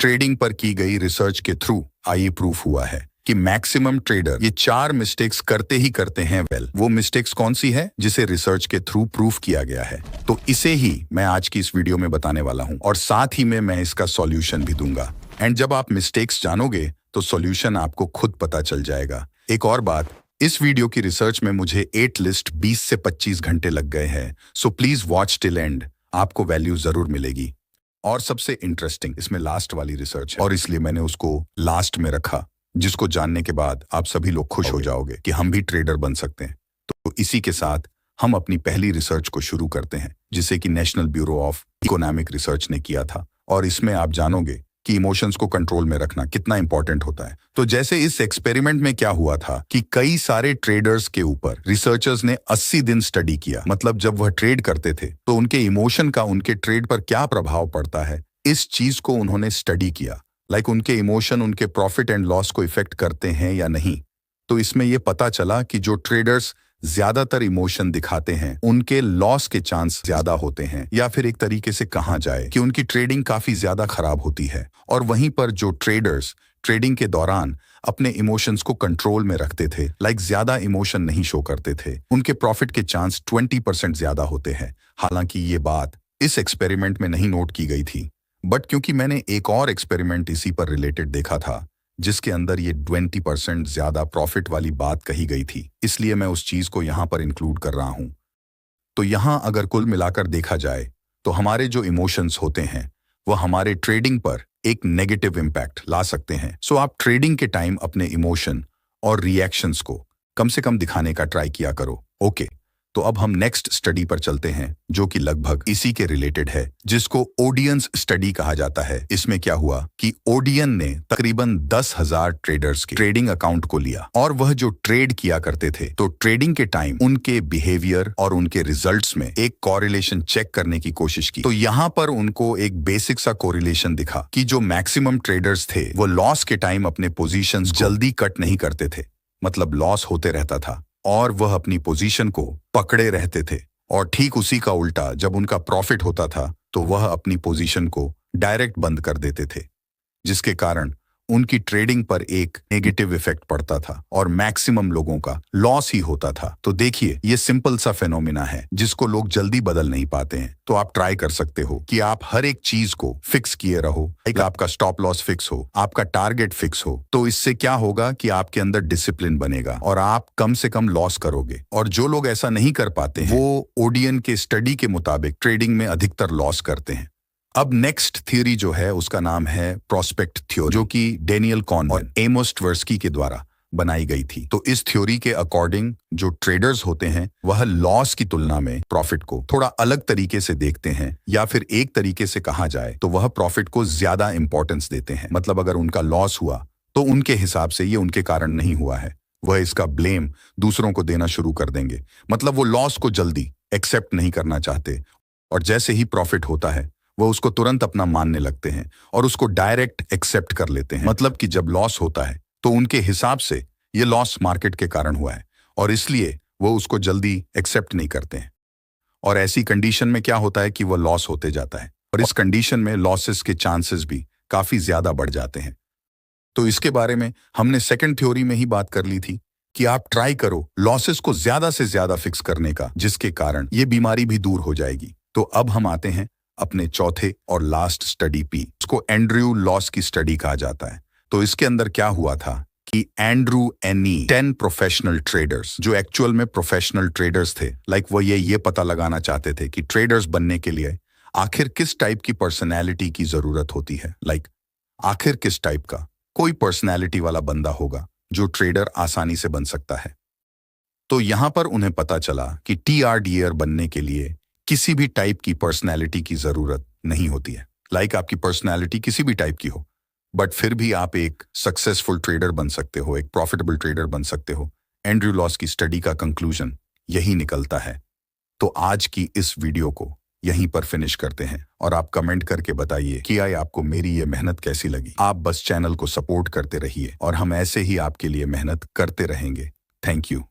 Trading पर की गई रिसर्च के थ्रू आइए प्रूफ हुआ है कि मैक्सिमम ट्रेडर ये 4 मिस्टेक्स करते ही करते हैं। वो मिस्टेक्स कौन सी है जिसे रिसर्च के थ्रू प्रूफ किया गया है, तो इसे ही मैं आज की इस वीडियो में बताने वाला हूं और साथ ही में मैं इसका सॉल्यूशन भी दूंगा। एंड जब आप मिस्टेक्स जानोगे तो सॉल्यूशन आपको खुद पता चल जाएगा। एक और बात, इस वीडियो की रिसर्च में मुझे 8 लिस्ट 20 से 25 घंटे लग गए हैं, so please watch till and, आपको वैल्यू जरूर मिलेगी। और सबसे इंटरेस्टिंग इसमें लास्ट वाली रिसर्च है और इसलिए मैंने उसको लास्ट में रखा, जिसको जानने के बाद आप सभी लोग खुश हो जाओगे कि हम भी ट्रेडर बन सकते हैं। तो इसी के साथ हम अपनी पहली रिसर्च को शुरू करते हैं, जिसे कि national bureau of economic research ने किया था। और इसमें आप जानोगे कि इमोशंस को कंट्रोल में रखना कितना इंपॉर्टेंट होता है। तो जैसे इस एक्सपेरिमेंट में क्या हुआ था कि कई सारे ट्रेडर्स के ऊपर रिसर्चर्स ने 80 दिन स्टडी किया। मतलब जब वह ट्रेड करते थे तो उनके इमोशन का उनके ट्रेड पर क्या प्रभाव पड़ता है, इस चीज को उन्होंने स्टडी किया। उनके इमोशन उनके प्रॉफिट एंड लॉस को इफेक्ट करते हैं या नहीं। तो इसमें यह पता चला कि जो ट्रेडर्स ज्यादातर इमोशन दिखाते हैं उनके लॉस के चांस ज्यादा होते हैं, या फिर एक तरीके से कहा जाए कि उनकी ट्रेडिंग काफी ज्यादा खराब होती है। और वहीं पर जो ट्रेडर्स ट्रेडिंग के दौरान अपने इमोशंस को कंट्रोल में रखते थे, ज्यादा इमोशन नहीं शो करते थे, उनके प्रॉफिट के चांस 20% ज्यादा होते हैं। हालांकि ये बात इस एक्सपेरिमेंट में नहीं नोट की गई थी, बट क्योंकि मैंने एक और एक्सपेरिमेंट इसी पर रिलेटेड देखा था जिसके अंदर ये 20% ज्यादा प्रॉफिट वाली बात कही गई थी, इसलिए मैं उस चीज को यहां पर इंक्लूड कर रहा हूं। तो यहां अगर कुल मिलाकर देखा जाए तो हमारे जो इमोशंस होते हैं वह हमारे ट्रेडिंग पर एक नेगेटिव इम्पैक्ट ला सकते हैं। सो आप ट्रेडिंग के टाइम अपने इमोशन और रिएक्शंस को कम से कम दिखाने का ट्राई किया करो। ओके, तो अब हम नेक्स्ट स्टडी पर चलते हैं जो कि लगभग इसी के रिलेटेड है, जिसको ओडियंस स्टडी कहा जाता है। इसमें क्या हुआ कि ओडियन ने तकरीबन 10,000 ट्रेडर्स के ट्रेडिंग अकाउंट को लिया और वह जो ट्रेड किया करते थे तो ट्रेडिंग के टाइम उनके बिहेवियर और उनके रिजल्ट्स में एक कोरिलेशन चेक करने की कोशिश की। तो यहाँ पर उनको एक बेसिक सा कोरिलेशन दिखा कि जो मैक्सिमम ट्रेडर्स थे वो लॉस के टाइम अपने पोजीशंस जल्दी कट नहीं करते थे, मतलब लॉस होते रहता था और वह अपनी पोजीशन को पकड़े रहते थे। और ठीक उसी का उल्टा, जब उनका प्रॉफिट होता था तो वह अपनी पोजीशन को डायरेक्ट बंद कर देते थे, जिसके कारण उनकी ट्रेडिंग पर एक नेगेटिव इफेक्ट पड़ता था और मैक्सिमम लोगों का लॉस ही होता था। तो देखिए, ये सिंपल सा फेनोमिना है जिसको लोग जल्दी बदल नहीं पाते हैं। तो आप ट्राई कर सकते हो कि आप हर एक चीज को फिक्स किए रहो, आपका स्टॉप लॉस फिक्स हो, आपका टारगेट फिक्स हो। तो इससे क्या होगा कि आपके अंदर डिसिप्लिन बनेगा और आप कम से कम लॉस करोगे। और जो लोग ऐसा नहीं कर पाते हैं वो ओडियन के स्टडी के मुताबिक ट्रेडिंग में अधिकतर लॉस करते हैं। अब नेक्स्ट थ्योरी जो है उसका नाम है प्रोस्पेक्ट थ्योरी, जो कि डेनियल कॉन और एमोस ट्वेर्स्की के द्वारा बनाई गई थी। तो इस थ्योरी के अकॉर्डिंग जो ट्रेडर्स होते हैं वह लॉस की तुलना में प्रॉफिट को थोड़ा अलग तरीके से देखते हैं, या फिर एक तरीके से कहा जाए तो वह प्रॉफिट को ज्यादा इंपॉर्टेंस देते हैं। मतलब अगर उनका लॉस हुआ तो उनके हिसाब से ये उनके कारण नहीं हुआ है, वह इसका ब्लेम दूसरों को देना शुरू कर देंगे। मतलब वो लॉस को जल्दी एक्सेप्ट नहीं करना चाहते, और जैसे ही प्रॉफिट होता है वो उसको तुरंत अपना मानने लगते हैं और उसको डायरेक्ट एक्सेप्ट कर लेते हैं। मतलब कि जब लॉस होता है तो उनके हिसाब से ये लॉस मार्केट के कारण हुआ है और इसलिए वो उसको जल्दी एक्सेप्ट नहीं करते हैं। और ऐसी कंडीशन में क्या होता है कि वो लॉस होते जाता है और इस कंडीशन में लॉसेस के चांसेस भी काफी ज्यादा बढ़ जाते हैं। तो इसके बारे में हमने सेकंड थ्योरी में ही बात कर ली थी कि आप ट्राई करो लॉसेस को ज्यादा से ज्यादा फिक्स करने का, जिसके कारण ये बीमारी भी दूर हो जाएगी। तो अब हम आते हैं अपने चौथे और लास्ट स्टडी पी, उसको एंड्रयू लॉस की स्टडी कहा जाता है। तो इसके अंदर क्या हुआ था कि एंड्रू एनी 10 प्रोफेशनल ट्रेडर्स जो एक्चुअल में प्रोफेशनल ट्रेडर्स थे, वो ये पता लगाना चाहते थे कि ट्रेडर्स बनने के लिए आखिर किस टाइप की पर्सनैलिटी की जरूरत होती है। आखिर किस टाइप का कोई पर्सनैलिटी वाला बंदा होगा जो ट्रेडर आसानी से बन सकता है। तो यहां पर उन्हें पता चला कि TRDer बनने के लिए किसी भी टाइप की पर्सनैलिटी की जरूरत नहीं होती है। आपकी पर्सनैलिटी किसी भी टाइप की हो, बट फिर भी आप एक सक्सेसफुल ट्रेडर बन सकते हो, एक प्रॉफिटेबल ट्रेडर बन सकते हो। एंड्रयू लॉस की स्टडी का कंक्लूजन यही निकलता है। तो आज की इस वीडियो को यहीं पर फिनिश करते हैं और आप कमेंट करके बताइए कि आपको मेरी ये मेहनत कैसी लगी। आप बस चैनल को सपोर्ट करते रहिए और हम ऐसे ही आपके लिए मेहनत करते रहेंगे। Thank you.